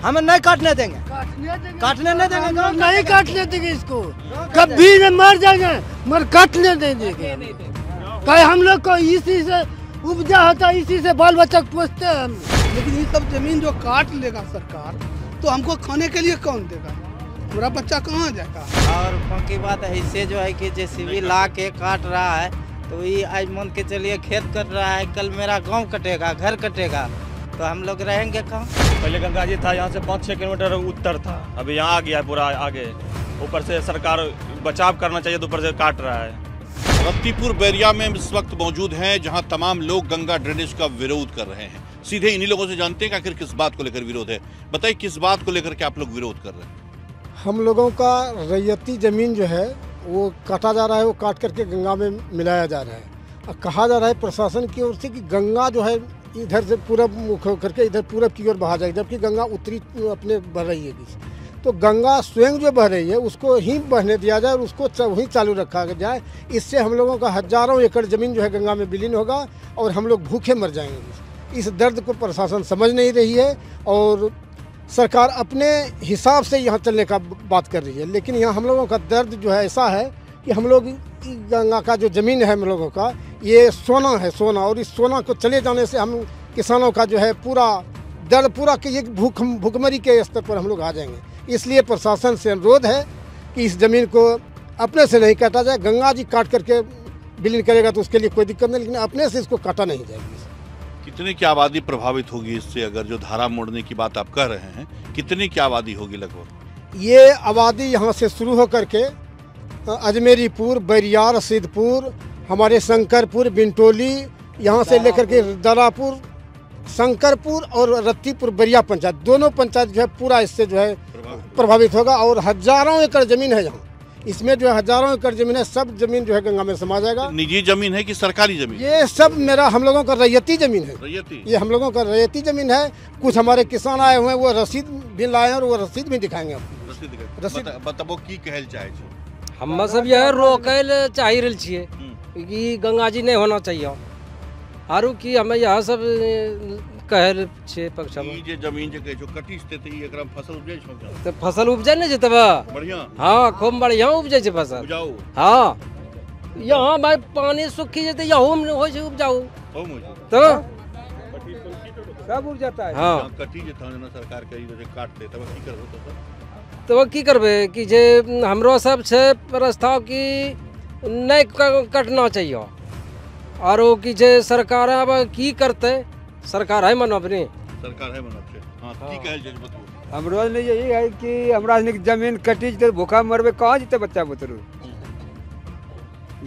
हमें नहीं काटने देंगे, काटने नहीं देंगे, नहीं काटने देंगे इसको, कभी न मर जाएंगे मगर काटने नहीं देंगे। कहीं हम लोग को इसी से उपजा होता है, इसी से बाल बच्चा पोसते हैं हम। लेकिन ये सब जमीन जो काट लेगा सरकार तो हमको खाने के लिए कौन देगा, हमारा बच्चा कहाँ जाएगा। और बाकी बात है इससे जो है कि जेसीबी ला के काट रहा है तो ये आज मान के चलिए खेत कट रहा है, कल मेरा गांव कटेगा, घर कटेगा, तो हम लोग रहेंगे कहाँ। पहले गंगा जी था, यहाँ से 5-6 किलोमीटर उत्तर था, अभी यहाँ आ गया है पूरा आगे। ऊपर से सरकार बचाव करना चाहिए तो ऊपर से काट रहा है। रत्तीपुर बैरिया में इस वक्त मौजूद हैं जहां तमाम लोग गंगा ड्रेनेज का विरोध कर रहे हैं। सीधे इन्हीं लोगों से जानते हैं कि आखिर किस बात को लेकर विरोध है। बताइए किस बात को लेकर के आप लोग विरोध कर रहे हैं। हम लोगों का रैयती ज़मीन जो है वो काटा जा रहा है, वो काट करके गंगा में मिलाया जा रहा है। और कहा जा रहा है प्रशासन की ओर से कि गंगा जो है इधर से पूरब मुख होकर के इधर पूरब की ओर बहा जाएगी, जबकि गंगा उत्तरी अपने बह रही है। तो गंगा स्वयं जो बह रही है उसको ही बहने दिया जाए और उसको वहीं चालू रखा जाए। इससे हम लोगों का हजारों एकड़ ज़मीन जो है गंगा में विलीन होगा और हम लोग भूखे मर जाएंगे। इस दर्द को प्रशासन समझ नहीं रही है और सरकार अपने हिसाब से यहाँ चलने का बात कर रही है। लेकिन यहाँ हम लोगों का दर्द जो है ऐसा है कि हम लोग गंगा का जो ज़मीन है हम लोगों का ये सोना है, सोना, और इस सोना को चले जाने से हम किसानों का जो है पूरा दर्द पूरा कि ये भूखमरी के स्तर पर हम लोग आ जाएंगे। इसलिए प्रशासन से अनुरोध है कि इस ज़मीन को अपने से नहीं काटा जाए। गंगा जी काट करके विलीन करेगा तो उसके लिए कोई दिक्कत नहीं, लेकिन अपने से इसको काटा नहीं जाएगी। कितनी की आबादी प्रभावित होगी इससे, अगर जो धारा मोड़ने की बात आप कह रहे हैं, कितनी की आबादी होगी लगभग? ये आबादी यहाँ से शुरू होकर के अजमेरीपुर, बैरिया, रसीदपुर, हमारे शंकरपुर, बिंटोली, यहाँ से लेकर के दरापुर, शंकरपुर और रत्तीपुर बैरिया पंचायत, दोनों पंचायत जो है पूरा इससे जो है प्रभावित होगा। और हजारों एकड़ ज़मीन है यहाँ, इसमें जो है हजारों एकड़ ज़मीन है, सब ज़मीन जो है गंगा में समा जाएगा। निजी ज़मीन है कि सरकारी ज़मीन? ये सब हम लोगों का रैयती ज़मीन है। ये हम लोगों का रैयती ज़मीन है। कुछ हमारे किसान आए हुए हैं, वो रसीद भी लाए हैं और वो रसीद भी दिखाएंगे आपको। रसीद बताबो की कहल चाहे छी? हम सब यह रोकल चाह रही छिए कि गंगा जी नहीं होना चाहिए, आरू की हमें यहाँ सब कहल छे पक्ष में। जे जमीन जे कहे छो कटिस ते ई एकरा फसल उपजे छो क्या? तो फसल उपजे नहीं जतबा बढ़िया। हाँ, खूब बढ़िया उपजे छे फसल। उपजाऊ। हाँ, यहाँ भाई पानी सूखी जते यहाँ हो छे उपजाऊ। हो मुझे। तो सब उग जाता है। हाँ, कटी जे था ना सरकार के जे काटते तब की करबो तो की करबे कि जे हमरो सब छे प्रस्ताव की नहीं कटना चाहिए, और वो की जे सरकार अब की करते, सरकार है मनो अपनी, सरकार है मनो अपने। हाँ, की कहल जे बताओ। हमरो ने यही है कि हमरा जमीन कटी जते भूखा मरबे कहाँ जते बच्चा बुतरू,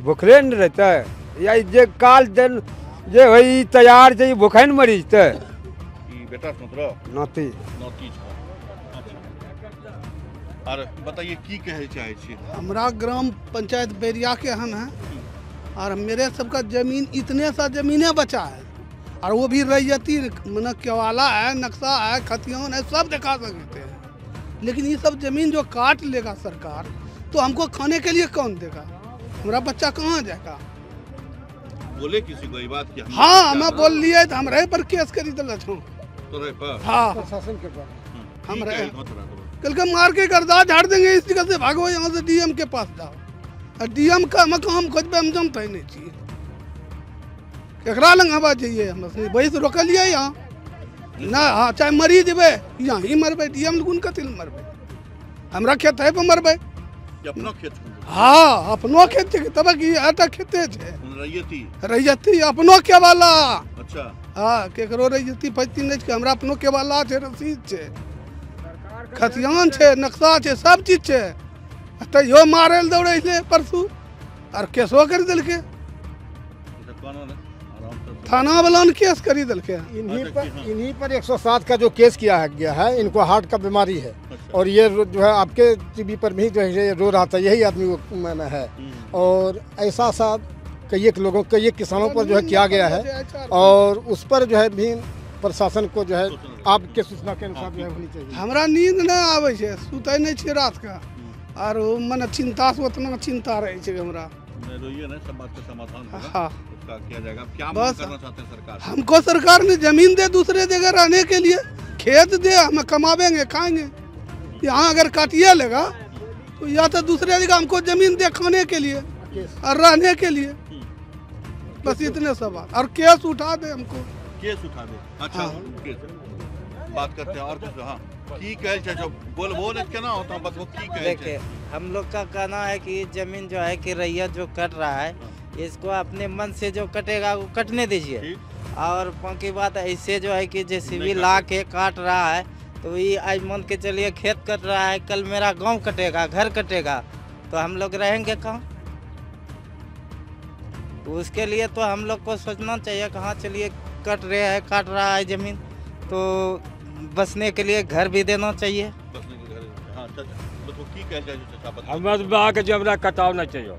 भूखले न रहता है या जे काल दिन जे होई तैयार जे भूखा न मरी जते। ई बेटा सुतरो नाती नाती छ। और बताइए की कहल चाहे छी? हमारा ग्राम पंचायत बैरिया के हन है और मेरे सबका जमीन इतने सा जमीनें बचा है, और वो भी रैयती मन केवाला है, नक्शा है, खतियान है, सब दिखा सकते हैं। लेकिन ये सब जमीन जो काट लेगा सरकार तो हमको खाने के लिए कौन देगा, हमारा बच्चा कहाँ जाएगा। बोले किसी को ये बात की? हाँ, हमें बोल लिए तो हम रहे पर केस करी दिल छो। तो रहे पर? हाँ, प्रशासन के पास हम रहे कल के मार के गर्दा झाड़ देंगे, इस जगह से भागो, यहाँ से डीएम के पास जाओ। डीएम का मकाम खोजबे हम जानते ही नहीं चाहिए, केकरा लंग हवा चाहिए, हम वही से रोक लिया यहाँ ना। हाँ, चाहे मरी जेबे यहाँ ही मरबे, डीएम गुन कतिल मरबे, हमरा खेत है पे मरबे। अपना खेत? हाँ, अपनो खेत छे, तब की आटा खेते छे रैयती। रैयती अपनो के वाला। अच्छा। हाँ, केकरो रैयती पैती नहीं छे, हमरा अपनो के वाला छे, रसीद छे, खतियान छे, नक्शा छे, सब चीज छे। तैयो मारे दौड़े ले परसू और केसो कर दिल के, थाना वाला ने केस करी दिल के। इन्हीं पर 107 का जो केस किया गया है, इनको हार्ट का बीमारी है। और ये जो है आपके टीवी पर भी जो है रो रहा था, यही आदमी वो है। और ऐसा सा कई लोगों कई किसानों पर जो है किया गया है, और उस पर जो है भी प्रशासन को जो है आपके सूचना के अनुसार जो है होनी चाहिए। हमरा नींद न आवे छे, सुतै नहीं छे रात का, और मन चिंता से उतना चिंता रहे छे हमरा। जो ये ना सब बात का समाधान होगा, हाँ उसका किया जाएगा। अब क्या बस मांग करना चाहते हैं सरकार से? हमको सरकार ने जमीन दे दूसरे जगह रहने के लिए, खेत दे, हम कमावेंगे खाएंगे। यहाँ अगर काटिए लेगा तो या तो दूसरे जगह हमको जमीन दे खाने के लिए और रहने के लिए, बस इतने सब बात। और केस उठा दे हमको, केस उठा दे। अच्छा हाँ। केस बात करते हैं और कुछ। हाँ की कहल चाहे बोल क्या होता बस वो की कहल देखिए हम लोग का कहना है कि जमीन जो है कि रैयत जो कट रहा है, इसको अपने मन से जो कटेगा वो कटने दीजिए। और बाकी बात ऐसे जो है कि जेसीबी ला के काट रहा है, तो ये आज मान के चलिए खेत कट रहा है, कल मेरा गांव कटेगा, घर कटेगा, तो हम लोग रहेंगे कहाँ? तो उसके लिए तो हम लोग को सोचना चाहिए कहाँ चलिए कट रहे हैं, काट रहा है जमीन, तो बसने के लिए घर भी देना चाहिए। हमारे के जमरा कटाव नहीं चाहिए।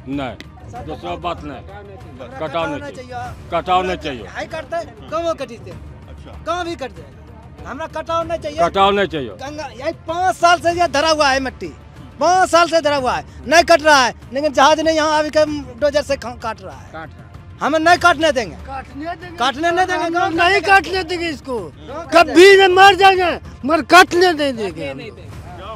नहीं दूसरा बात नहीं, कटाव नहीं चाहिए, कटाव नहीं चाहिए। हाई करते गाँव कटी से, गाँव भी कट जाए, हमरा कटाव नहीं चाहिए, कटाव नहीं चाहिए। गंगा यही 5 साल से ये धरा हुआ है मिट्टी, 5 साल से धरा हुआ है, नहीं कट रहा है, लेकिन जहाज ने यहाँ अभी के डोजर से काट रहा है। हमें नहीं काटने देंगे, काटने नहीं देंगे, नहीं काटने देंगे इसको, कभी न मर जाएंगे मगर काटने नहीं देंगे।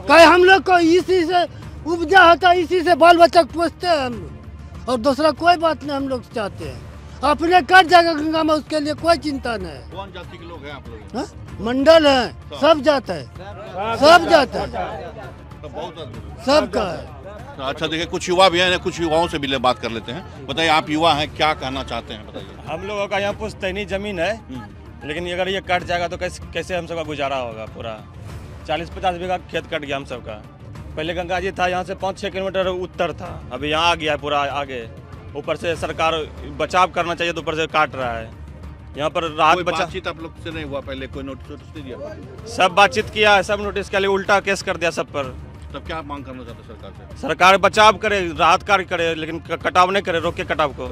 कहीं हम लोग को इसी से उपजा होता, इसी से बाल बच्चा पोसते हैं हम लोग, और दूसरा कोई बात नहीं हम लोग चाहते हैं। अपने कट जाएगा गंगा में, उसके लिए कोई चिंता नहीं। कौन जाति के लोग हैं आप लोग? मंडल है, सब जाता है, सब जाता है, सबका है। अच्छा देखिए कुछ युवा भी हैं, कुछ युवाओं से भी बात कर लेते हैं। बताइए आप युवा हैं, क्या कहना चाहते हैं बताइए। हम लोगों का यहाँ पुश्तैनी जमीन है, लेकिन अगर ये कट जाएगा तो कैसे हम सबका गुजारा होगा? पूरा 40-50 बीघा खेत कट गया हम सबका। पहले गंगा जी था, यहाँ से 5-6 किलोमीटर उत्तर था, अभी यहाँ आ गया है पूरा आगे। ऊपर से सरकार बचाव करना चाहिए तो ऊपर से काट रहा है। यहाँ पर राहत बातचीत आप लोग से नहीं हुआ? पहले कोई नोटिस नहीं दिया? सब बातचीत किया है, सब नोटिस के लिए उल्टा केस कर दिया सब पर। तब क्या मांग करना चाहते सरकार से? सरकार बचाव करे, राहत कार्य करे, लेकिन कटाव नहीं करे, रोके कटाव को।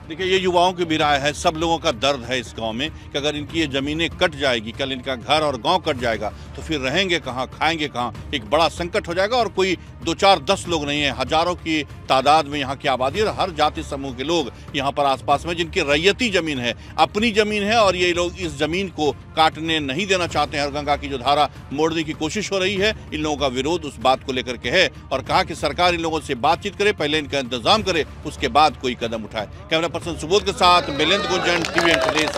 देखिए ये युवाओं की भी राय है, सब लोगों का दर्द है इस गांव में कि अगर इनकी ये जमीनें कट जाएगी, कल इनका घर और गांव कट जाएगा तो फिर रहेंगे कहाँ, खाएंगे कहाँ? एक बड़ा संकट हो जाएगा। और कोई 2-4-10 लोग नहीं है, हजारों की तादाद में यहाँ की आबादी और हर जाति समूह के लोग यहाँ पर आसपास में, जिनकी रैयती जमीन है, अपनी जमीन है, और ये लोग इस जमीन को काटने नहीं देना चाहते हैं। और गंगा की जो धारा मोड़ने की कोशिश हो रही है, इन लोगों का विरोध उस बात को लेकर के है, और कहा कि सरकार इन लोगों से बातचीत करे, पहले इनका इंतजाम करे, उसके बाद कोई कदम उठाए। कैमरा पर्सन सुबोध के साथ मिलिंद गुंजन, टीवी प्रदेश।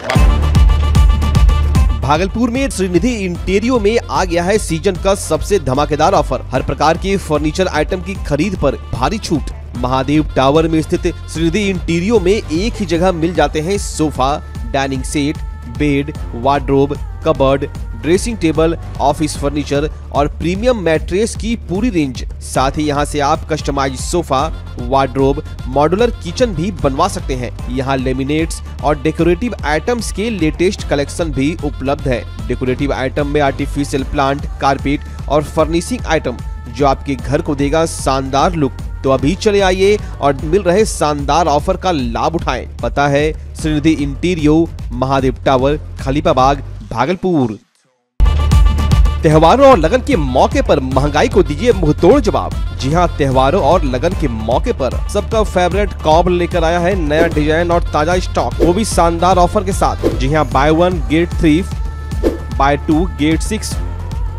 भागलपुर में श्रीनिधि इंटीरियो में आ गया है सीजन का सबसे धमाकेदार ऑफर। हर प्रकार के फर्नीचर आइटम की खरीद पर भारी छूट। महादेव टावर में स्थित श्रीनिधि इंटीरियो में एक ही जगह मिल जाते हैं sofa, dining set, bed, wardrobe, cupboard, dressing table, office furniture और प्रीमियम मैट्रेस की पूरी रेंज। साथ ही यहां से आप customize sofa, wardrobe, modular kitchen भी बनवा सकते हैं। यहां लेमिनेट्स और डेकोरेटिव आइटम्स के लेटेस्ट कलेक्शन भी उपलब्ध है। डेकोरेटिव आइटम में आर्टिफिशियल प्लांट, कारपेट और फर्निशिंग आइटम जो आपके घर को देगा शानदार लुक। तो अभी चले आइए और मिल रहे शानदार ऑफर का लाभ उठाएं। पता है श्रीनिधि इंटीरियो, महादेव टावर, खलीफाबाग, भागलपुर। त्योहारों और लगन के मौके पर महंगाई को दीजिए मुंहतोड़ जवाब। जी हां, त्योहारों और लगन के मौके पर सबका फेवरेट कॉब लेकर आया है नया डिजाइन और ताजा स्टॉक, वो भी शानदार ऑफर के साथ। जी हां, बाय 1 गेट 3, बाय 2 गेट 6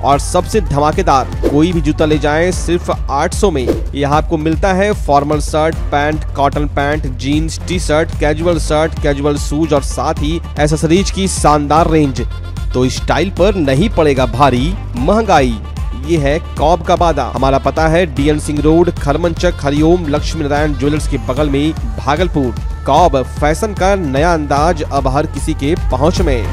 और सबसे धमाकेदार, कोई भी जूता ले जाएं सिर्फ 800 में। यहाँ आपको मिलता है formal shirt, pant, cotton pant, jeans, T shirt, casual shoes और साथ ही एक्सेसरीज की शानदार रेंज। तो स्टाइल पर नहीं पड़ेगा भारी महंगाई, ये है कॉब का वादा। हमारा पता है DN Singh road, Kharmanchak, Hariom Lakshmi Narayan jewellers के बगल में, भागलपुर। कॉब फैशन का नया अंदाज अब हर किसी के पहुँच में।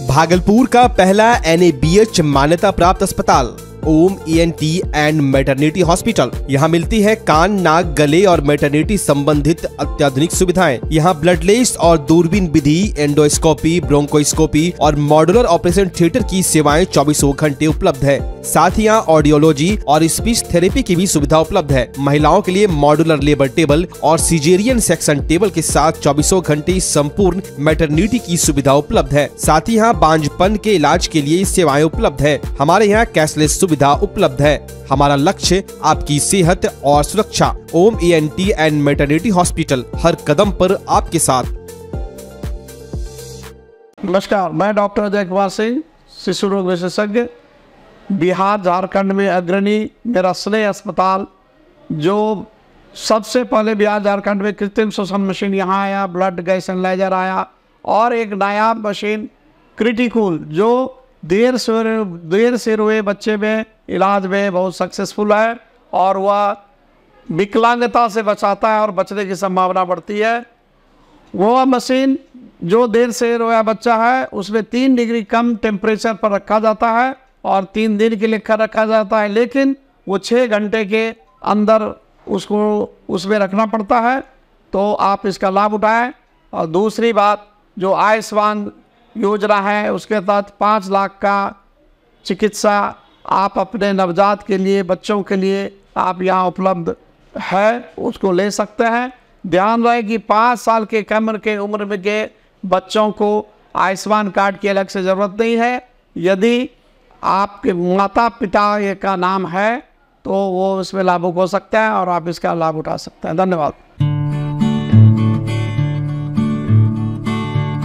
भागलपुर का पहला NABH मान्यता प्राप्त अस्पताल ओम ENT एंड मैटरनिटी हॉस्पिटल। यहाँ मिलती है कान, नाक, गले और मैटरनिटी संबंधित अत्याधुनिक सुविधाएं। यहाँ ब्लडलेस और दूरबीन विधि, एंडोस्कोपी, ब्रोंकोस्कोपी और मॉड्यूलर ऑपरेशन थिएटर की सेवाएं 24 घंटे उपलब्ध है। साथ ही यहाँ ऑडियोलॉजी और स्पीच थेरेपी की भी सुविधा उपलब्ध है। महिलाओं के लिए मॉड्यूलर लेबर टेबल और सिजेरियन सेक्शन टेबल के साथ 24 घंटे संपूर्ण मैटरनिटी की सुविधा उपलब्ध है। साथ ही यहाँ बांझपन के इलाज के लिए सेवाएं उपलब्ध है। हमारे यहाँ कैशलेस सुविधा उपलब्ध है। हमारा लक्ष्य आपकी सेहत और सुरक्षा। ओम ENT एंड मैटरनिटी हॉस्पिटल, हर कदम पर आपके साथ। नमस्कार, मैं डॉक्टर अजय कुमार सिंह, शिशु रोग विशेषज्ञ, बिहार झारखंड में अग्रणी मेरा स्नेह अस्पताल, जो सबसे पहले बिहार झारखंड में कृत्रिम श्वसन मशीन यहाँ आया, ब्लड गैस एनालाइजर आया, और एक नया मशीन क्रिटिकल जो देर से रोए बच्चे में इलाज में बहुत सक्सेसफुल है, और वह विकलांगता से बचाता है और बचने की संभावना बढ़ती है। वह मशीन जो देर से रोया बच्चा है उसमें 3 डिग्री कम टेम्परेचर पर रखा जाता है और 3 दिन के लिए रखा जाता है, लेकिन वो 6 घंटे के अंदर उसको उसमें रखना पड़ता है। तो आप इसका लाभ उठाएं। और दूसरी बात, जो आयुष्मान योजना है उसके तहत 5 लाख का चिकित्सा आप अपने नवजात के लिए, बच्चों के लिए आप यहाँ उपलब्ध है, उसको ले सकते हैं। ध्यान रहे कि 5 साल के कम के उम्र में के बच्चों को आयुष्मान कार्ड की अलग से ज़रूरत नहीं है। यदि आपके माता पिता का नाम है तो वो इसमें लाभुक हो सकता है और आप इसका लाभ उठा सकते हैं। धन्यवाद।